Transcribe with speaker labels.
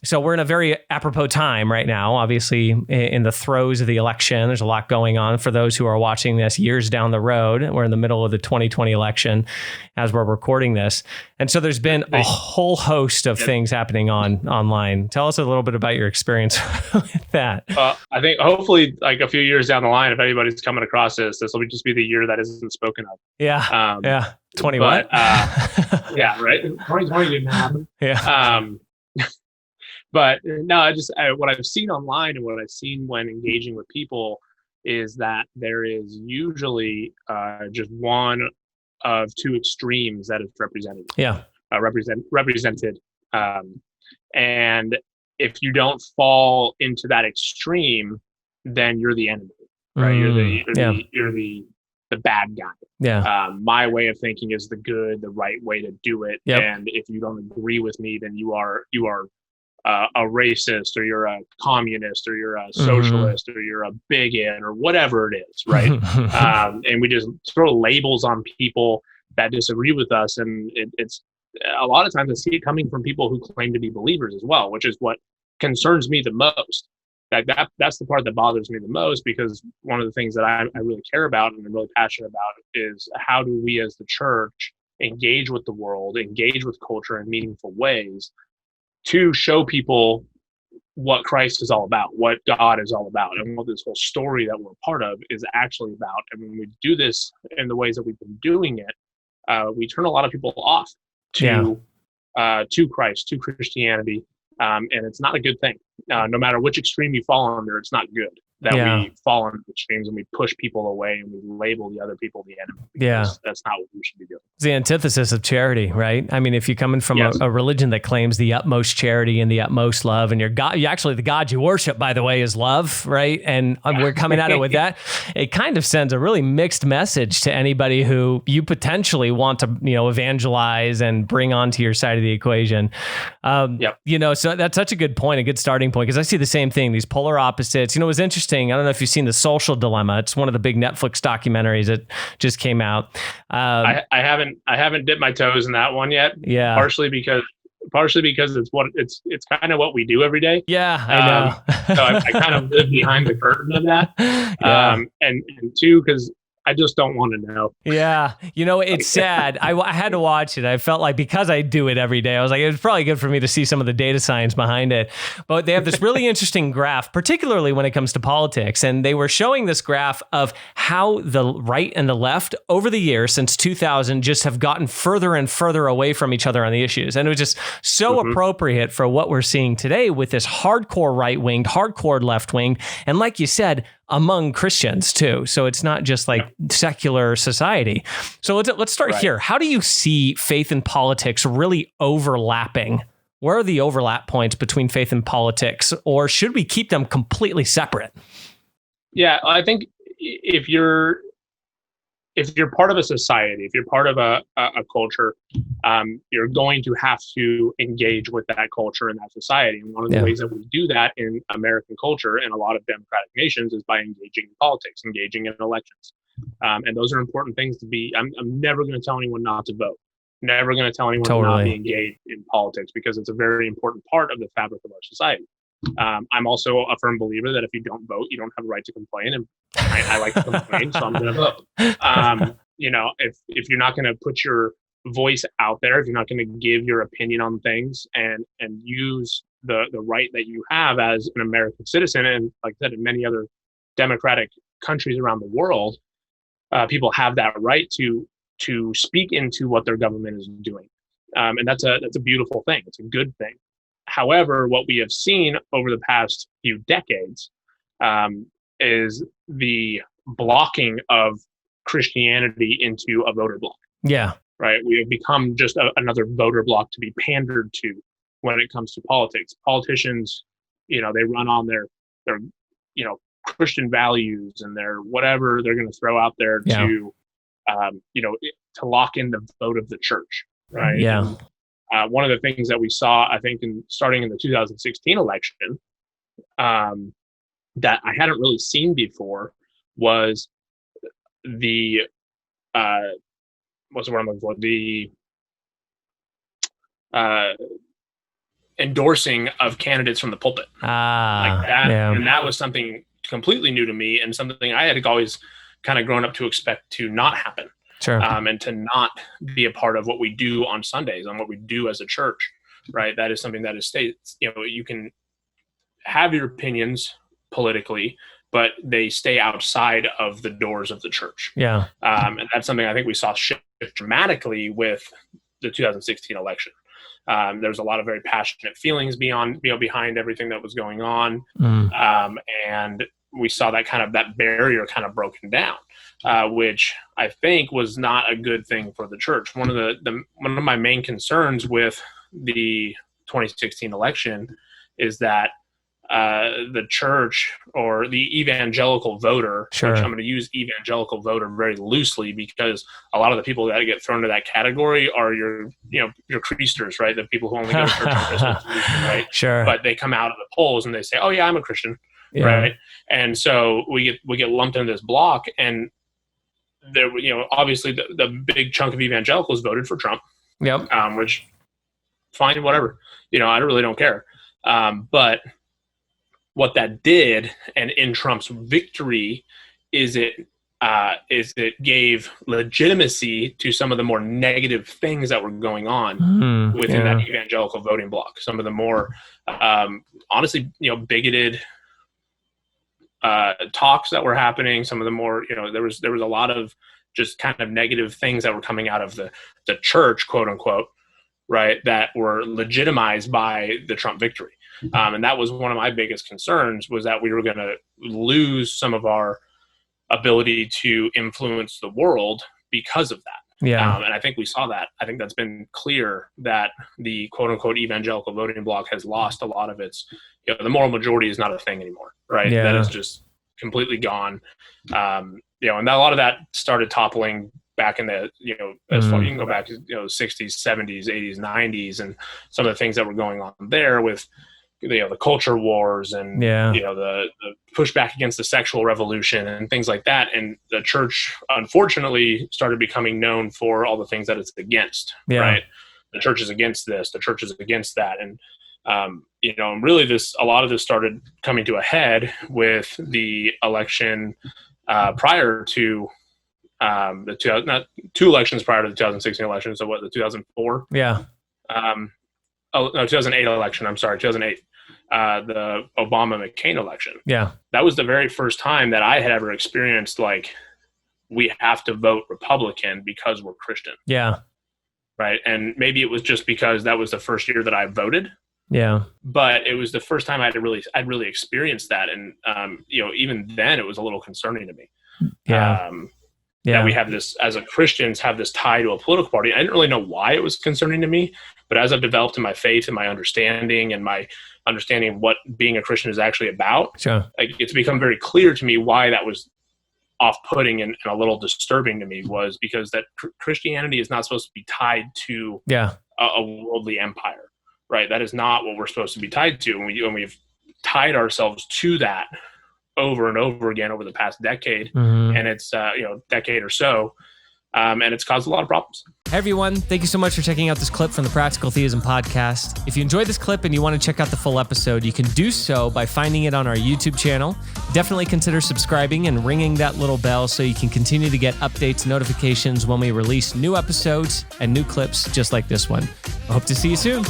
Speaker 1: So we're in a very apropos time right now, obviously in the throes of the election. There's a lot going on for those who are watching this years down the road. We're in the middle of the 2020 election as we're recording this. And so there's been a whole host of things happening online. Tell us a little bit about your experience with that.
Speaker 2: I think hopefully like a few years down the line, if anybody's coming across this will just be the year that isn't spoken of.
Speaker 1: Yeah. 20
Speaker 2: but,
Speaker 1: what?
Speaker 2: Yeah, right. 2020 didn't happen.
Speaker 1: Yeah.
Speaker 2: But no, what I've seen online and what I've seen when engaging with people is that there is usually just one of two extremes that is represented.
Speaker 1: Yeah.
Speaker 2: Represented. And if you don't fall into that extreme, then you're the enemy, right? You're the bad guy.
Speaker 1: Yeah.
Speaker 2: My way of thinking is the good, the right way to do it.
Speaker 1: Yep.
Speaker 2: And if you don't agree with me, then you are a racist, or you're a communist, or you're a socialist, or you're a bigot, or whatever it is, right? And we just throw labels on people that disagree with us, and it's a lot of times I see it coming from people who claim to be believers as well, which is what concerns me the most. That's the part that bothers me the most, because one of the things that I really care about and I'm really passionate about is how do we as the church engage with the world, engage with culture in meaningful ways, to show people what Christ is all about, what God is all about, and what this whole story that we're part of is actually about. And when we do this in the ways that we've been doing it, we turn a lot of people off to Christ, to Christianity, and it's not a good thing. No matter which extreme you fall under, it's not good that we fall into extremes and we push people away and we label the other people the enemy. That's not what we should be doing.
Speaker 1: It's the antithesis of charity, right? I mean, if you're coming from a religion that claims the utmost charity and the utmost love, and your God, the God you worship, by the way, is love, right? And we're coming at it with that. It kind of sends a really mixed message to anybody who you potentially want to, evangelize and bring onto your side of the equation. So that's such a good point, a good starting point, because I see the same thing, these polar opposites. It was interesting. I don't know if you've seen The Social Dilemma. It's one of the big Netflix documentaries that just came out.
Speaker 2: I haven't dipped my toes in that one yet.
Speaker 1: Yeah.
Speaker 2: Partially because it's kind of what we do every day.
Speaker 1: Yeah, I know.
Speaker 2: So I kind of live behind the curtain of that. And two, because I just don't want to know.
Speaker 1: Yeah. It's sad. I had to watch it. I felt like, because I do it every day, I was like, it was probably good for me to see some of the data science behind it. But they have this really interesting graph, particularly when it comes to politics. And they were showing this graph of how the right and the left over the years since 2000 just have gotten further and further away from each other on the issues. And it was just so appropriate for what we're seeing today with this hardcore right-winged, hardcore left-winged. And like you said, among Christians too. So it's not just like secular society. So let's start here. How do you see faith and politics really overlapping? Where are the overlap points between faith and politics, or should we keep them completely separate?
Speaker 2: Yeah, I think if you're part of a society, if you're part of a culture, you're going to have to engage with that culture and that society. And one of the ways that we do that in American culture and a lot of democratic nations is by engaging in politics, engaging in elections. And those are important things to be. I'm never going to tell anyone not to vote. Never going to tell anyone to not be engaged in politics, because it's a very important part of the fabric of our society. I'm also a firm believer that if you don't vote, you don't have a right to complain. And I like to complain, so I'm going to vote. If you're not going to put your voice out there, if you're not going to give your opinion on things and use the right that you have as an American citizen, and like I said, in many other democratic countries around the world, people have that right to speak into what their government is doing. And that's a beautiful thing. It's a good thing. However, what we have seen over the past few decades is the blocking of Christianity into a voter bloc.
Speaker 1: Yeah.
Speaker 2: Right. We have become just another voter bloc to be pandered to when it comes to politics. Politicians, they run on their Christian values and their whatever they're going to throw out there to lock in the vote of the church. Right.
Speaker 1: Yeah.
Speaker 2: And, one of the things that we saw, I think, starting in the 2016 election, that I hadn't really seen before was the what's the word I'm looking for? The endorsing of candidates from the pulpit. Like that.
Speaker 1: Yeah.
Speaker 2: And that was something completely new to me and something I had always kind of grown up to expect to not happen.
Speaker 1: Sure.
Speaker 2: And to not be a part of what we do on Sundays and what we do as a church, right? That is something that is states, you can have your opinions politically, but they stay outside of the doors of the church.
Speaker 1: Yeah.
Speaker 2: And that's something I think we saw shift dramatically with the 2016 election. There's a lot of very passionate feelings behind everything that was going on. And we saw that barrier kind of broken down, which I think was not a good thing for the church. One of my main concerns with the 2016 election is that the church or the evangelical voter,
Speaker 1: Sure.
Speaker 2: which I'm going to use evangelical voter very loosely because a lot of the people that get thrown into that category are your creasters, right? The people who only go to church on Christmas, right?
Speaker 1: Sure.
Speaker 2: But they come out of the polls and they say, "Oh yeah, I'm a Christian," right? And so we get lumped into this block, and there, obviously the big chunk of evangelicals voted for Trump.
Speaker 1: Yep.
Speaker 2: Which fine, whatever. I really don't care. But what that did, and in Trump's victory, is it gave legitimacy to some of the more negative things that were going on within that evangelical voting bloc. Some of the more, honestly, bigoted talks that were happening. Some of the more, there was a lot of just kind of negative things that were coming out of the church, quote unquote, right, that were legitimized by the Trump victory. And that was one of my biggest concerns, was that we were going to lose some of our ability to influence the world because of that.
Speaker 1: Yeah.
Speaker 2: And I think we saw that. I think that's been clear that the quote unquote evangelical voting bloc has lost a lot of its, the moral majority is not a thing anymore, right?
Speaker 1: Yeah.
Speaker 2: That is just completely gone. And a lot of that started toppling back in the, as far you can go back to, 60s, 70s, 80s, 90s, and some of the things that were going on there with, the culture wars and, the pushback against the sexual revolution and things like that. And the church, unfortunately, started becoming known for all the things that it's against, right? The church is against this, the church is against that. And, really a lot of this started coming to a head with the election prior to two elections prior to the 2016 election. So the 2004?
Speaker 1: Yeah.
Speaker 2: 2008 election. I'm sorry, 2008. The Obama-McCain election.
Speaker 1: Yeah.
Speaker 2: That was the very first time that I had ever experienced, like, we have to vote Republican because we're Christian.
Speaker 1: Yeah.
Speaker 2: Right. And maybe it was just because that was the first year that I voted.
Speaker 1: Yeah.
Speaker 2: But it was the first time I'd really experienced that. And, even then it was a little concerning to me.
Speaker 1: Yeah.
Speaker 2: That we have this, as a Christians, have this tie to a political party. I didn't really know why it was concerning to me, but as I've developed in my faith and my understanding of what being a Christian is actually about,
Speaker 1: sure,
Speaker 2: it's become very clear to me why that was off-putting and a little disturbing to me, was because that Christianity is not supposed to be tied to a worldly empire, right? That is not what we're supposed to be tied to. And we've tied ourselves to that over and over again over the past decade, and it's decade or so, and it's caused a lot of problems.
Speaker 1: Hey everyone, thank you so much for checking out this clip from the Practical Theism podcast. If you enjoyed this clip and you want to check out the full episode, you can do so by finding it on our YouTube channel. Definitely consider subscribing and ringing that little bell so you can continue to get updates and notifications when we release new episodes and new clips just like this one. I hope to see you soon.